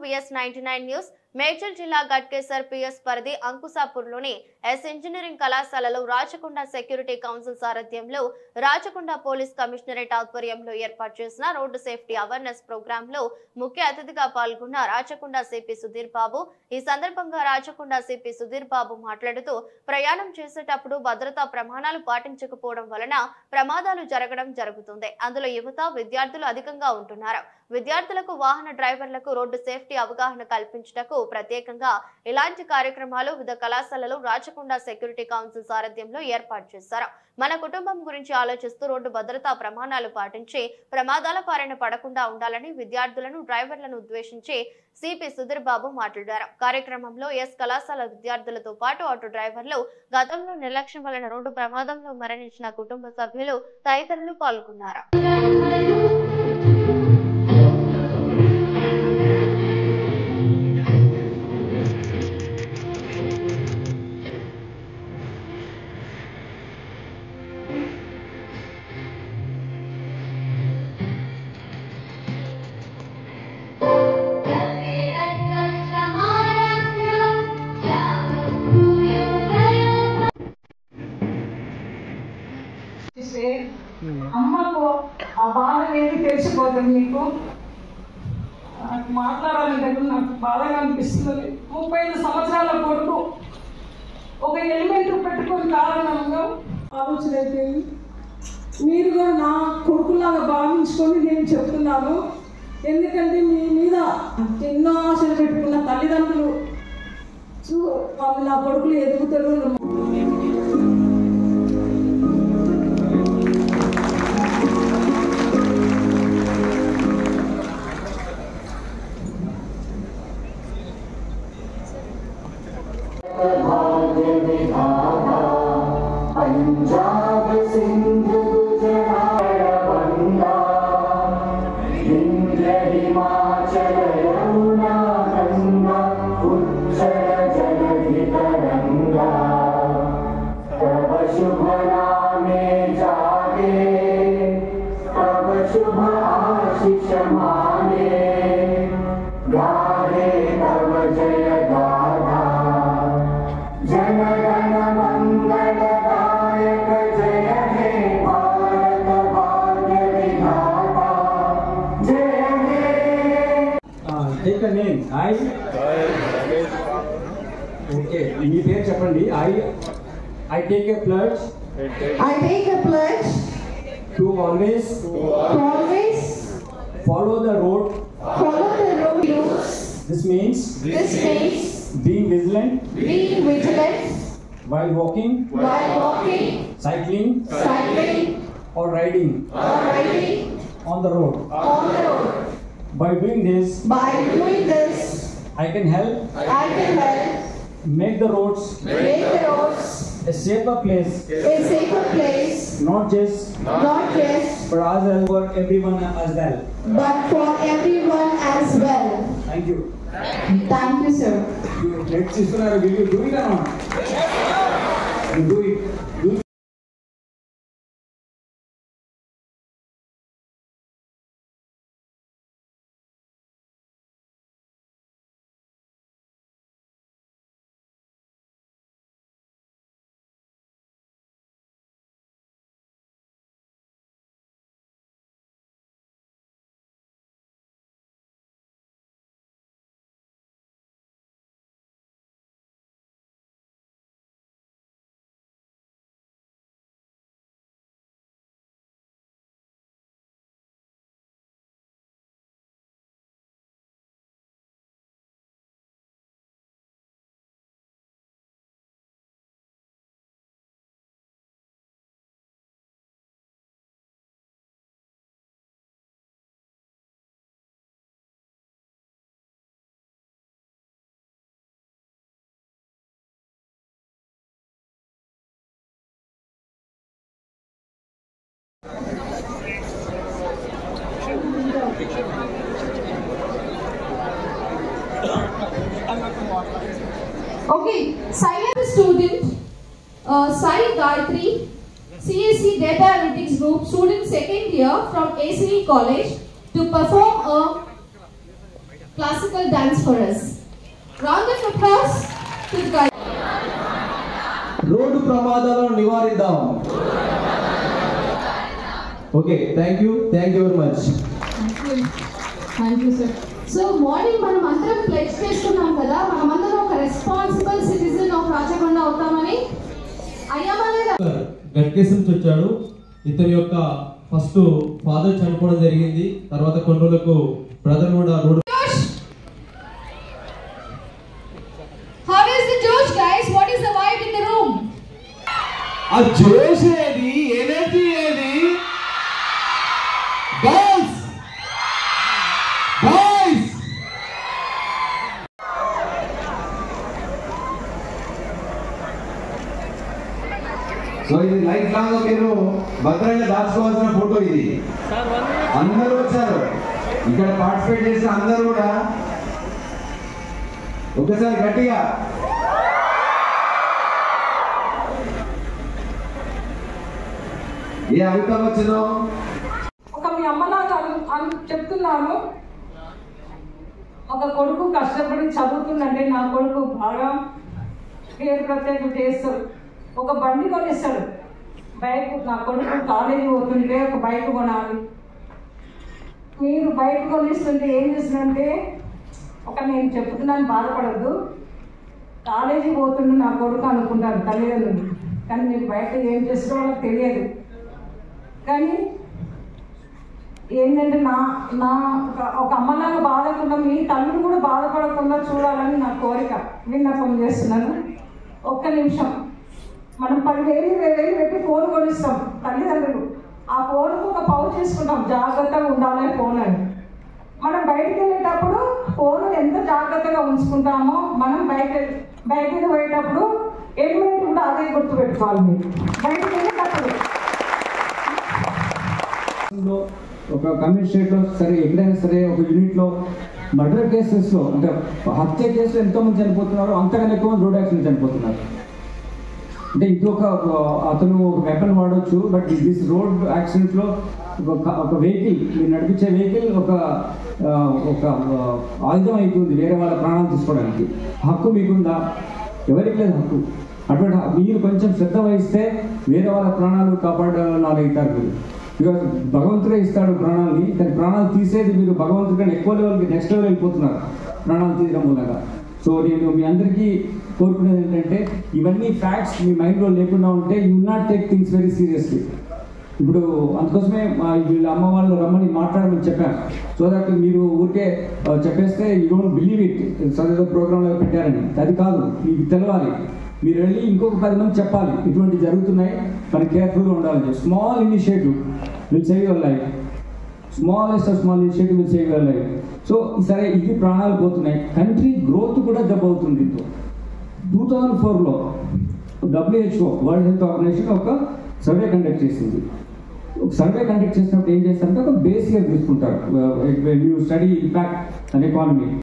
VS99 news. Medchal జిల్లా Ghatkesar PS పరిధి అంకుసాపూర్లోని S engineering కళాశాలలో రాచకొండ సెక్యూరిటీ కౌన్సిల్ సారథ్యంలో రాచకొండ పోలీస్ కమిషనరేట్ ఆధ్వర్యంలో ఏర్పాటు చేసిన రోడ్డు సేఫ్టీ అవేర్నెస్ ప్రోగ్రామ్ లో ముఖ్య అతిథిగా పాల్గొన్న రాచకొండ సిపి సుధీర్ బాబు. ఈ సందర్భంగా రాచకొండ సిపి సుధీర్ బాబు మాట్లాడుతూ ప్రయాణం చేసేటప్పుడు భద్రతా ప్రమాణాలు పాటించకపోవడం వలన ప్రమాదాలు జరుగుతుంది. అందులో యువత విద్యార్థులు అధికంగా ఉంటున్నారు. విద్యార్థులకు వాహన డ్రైవర్లకు రోడ్డు సేఫ్టీ అవగాహన కల్పించుటకు ప్రత్యేకంగా ఇలాంటి కార్యక్రమాలు వివిధ కళాశాలలో రాచకొండ సెక్యూరిటీ కౌన్సిల్ సారథ్యంలో ఏర్పాటు చేశారు. మన కుటుంబం గురించి ఆలోచిస్తూ రోడ్డు భద్రతా ప్రమాణాలు పాటించి ప్రమాదాల బారిన పడకుండా ఉండాలని విద్యార్థులను డ్రైవర్లను ఉద్దేశించి సిపి సుధీర్ బాబు మాట్లాడారు. కార్యక్రమంలో ఎస్ కళాశాల విద్యార్థులతో పాటు ఆటో డ్రైవర్లు, గతంలో నిర్లక్ష్యం వలన రోడ్డు ప్రమాదంలో మరణించిన కుటుంబ సభ్యులు తదితరులు పాల్గొన్నారు. అమ్మకు ఆ బాధ అనేది తెలిసిపోతుంది. మీకు మాట్లాడాలంటే నాకు బాధగా అనిపిస్తుంది. 35 సంవత్సరాల కొడుకు ఒక ఎలిమెంట్ పెట్టుకొని కారణంగా ఆలోచన అయిపోయింది. మీరు కూడా నా కొడుకులాగా భావించుకొని నేను చెప్తున్నాను. ఎందుకంటే మీ మీద ఎన్నో ఆశలు పెట్టుకున్న తల్లిదండ్రులు వాళ్ళు నా కొడుకులు ఎదుగుతారు. Take a name. Okay. మీ పేరు చెప్పండి. I take a pledge. I take a pledge to always follow the road. This means being vigilant while walking, cycling or riding on the road. By doing this, I can help make the roads a safer place, not just for us and for everyone as well. Thank you. Thank you, sir. Let's see, will you do it or not? You do it. Okay, Sai is a student, Sai Gayatri, CSC Data Analytics Group, student second year from ACE College to perform a classical dance for us. Round of applause to the guy. రోడ్డు ప్రమాదాలను నివారిద్దాం. Okay, thank you very much. Thank you sir. So morning మనం అందరం pledge చేసుకున్నాం కదా, మనమందరం ఒక responsible citizen of Rachakonda అవుతామని. అయ్యామా లేదా? గట్కేస్ నుంచి వచ్చాడు. ఇతని యొక్క ఫస్ట్ ఫాదర్ చనిపోవడం జరిగింది, తర్వాత కొన్ని రోజులకు బ్రదర్ కూడా road. How is the Josh guys? What is the vibe in the room? ఆ జోష్ ఏది, ఎనర్జీ ఏది? గర్ల్స్ బాయ్స్ సో ఇది లైఫ్ లాంగ్ మీరు భద్రంగా దాచుకోవాల్సిన ఫోటో ఇది. అందరూ వచ్చారు ఇక్కడ పార్టిసిపేట్ చేసిన అందరూ కూడా ఒకసారి గట్టిగా ఏ అభిప్రాయం వచ్చిందో ఒక మీ అమ్మలాగా చెప్తున్నాను. ఒక కొడుకు కష్టపడి చదువుతుందంటే నా కొడుకు బాగా పేరు ప్రత్యేకం చేస్తాడు. ఒక బండి కొనిస్తాడు, బైక్. నా కొడుకు కాలేజీ పోతుంటే ఒక బైక్ కొనాలి. మీరు బైక్ కొనిస్తుంటే ఏం చేస్తుందంటే, నేను చెప్తున్నాను బాధపడద్దు, కాలేజీ పోతుండే నా కొడుకు అనుకుంటారు తల్లిదండ్రులు, కానీ మీరు బయట ఏం చేస్తారో వాళ్ళకి తెలియదు. కానీ ఏంటంటే నా ఒక అమ్మలాగా బాధకుండా మీ తల్లిని కూడా బాధపడకుండా చూడాలని నా కోరిక, విన్నపం చేస్తున్నాను. ఒక్క నిమిషం. మనం 10,000 20,000 పెట్టి ఫోన్ కొనిస్తాం తల్లిదండ్రులు. ఆ ఫోన్కు ఒక పౌచ్ చేసుకుంటాం, జాగ్రత్తగా ఉండాలి ఫోన్ అని. మనం బయటికి వెళ్ళేటప్పుడు ఫోన్ ఎంత జాగ్రత్తగా ఉంచుకుంటామో, మనం బయటికి పోయేటప్పుడు హెల్మెట్ కూడా అదే గుర్తుపెట్టుకోవాలి. మీరు బయటికి వెళ్ళేటప్పుడు ఒక కమ్యూనిటీ స్టేట్లో సరే, ఎక్కడైనా సరే ఒక యూనిట్లో మర్డర్ కేసెస్లో అంటే హత్య కేసులో ఎంతోమంది చనిపోతున్నారు, అంతకన్నా ఎక్కువ మంది రోడ్ యాక్సిడెంట్ చనిపోతున్నారు. అంటే ఇంకొక అతను ఒక వెపన్ వాడవచ్చు, బట్ దిస్ రోడ్ యాక్సిడెంట్లో ఒక వెహికల్, మీరు నడిపించే వెహికల్ ఒక ఆయుధం అవుతుంది వేరే వాళ్ళ ప్రాణాలు తీసుకోవడానికి. హక్కు మీకుందా? ఎవరికి లేదు హక్కు. అటువంటి మీరు కొంచెం శ్రద్ధ వహిస్తే వేరే వాళ్ళ ప్రాణాలు కాపాడాలని అవుతారు మీరు. బికాజ్ భగవంతుడే ఇస్తాడు ప్రాణాలని, కానీ ప్రాణాలు తీసేది మీరు భగవంతుడి కన్నా ఎక్కువ లెవెల్కి, నెక్స్ట్ లెవెల్ వెళ్ళిపోతున్నారు ప్రాణాలు తీయడం మూలంగా. సో నేను మీ అందరికీ కోరుకునేది ఏంటంటే, ఇవన్నీ ఫ్యాక్ట్స్ మీ మైండ్లో లేకుండా ఉంటే you will not take things very seriously. ఇప్పుడు అందుకోసమే వీళ్ళ అమ్మ వాళ్ళు రమ్మని మాట్లాడమని చెప్పాను. సో దట్ మీరు ఊరికే చెప్పేస్తే యూ డోంట్ బిలీవ్ ఇట్, చదివే ప్రోగ్రాంలో పెట్టారని. అది కాదు, మీకు తెలవాలి. మీరు వెళ్ళి ఇంకొక 10 మంది చెప్పాలి ఇటువంటి జరుగుతున్నాయి, మరి కేర్ఫుల్గా ఉండాలని. Small initiative will save your life. Smallest of small initiative will save your life. So సరే, ఇది ప్రాణాలు పోతున్నాయి, కంట్రీ గ్రోత్ కూడా దెబ్బ అవుతుంది. 2004లో WHO వరల్డ్ హెల్త్ ఆర్గనైజేషన్ ఒక సర్వే కండక్ట్ చేసింది. సర్వే కండక్ట్ చేసినప్పుడు ఏం చేస్తారంటే ఒక బేస్ ఇయర్ తీసుకుంటారు, స్టడీ ఇంపాక్ట్ అండ్ ఎకానమీ.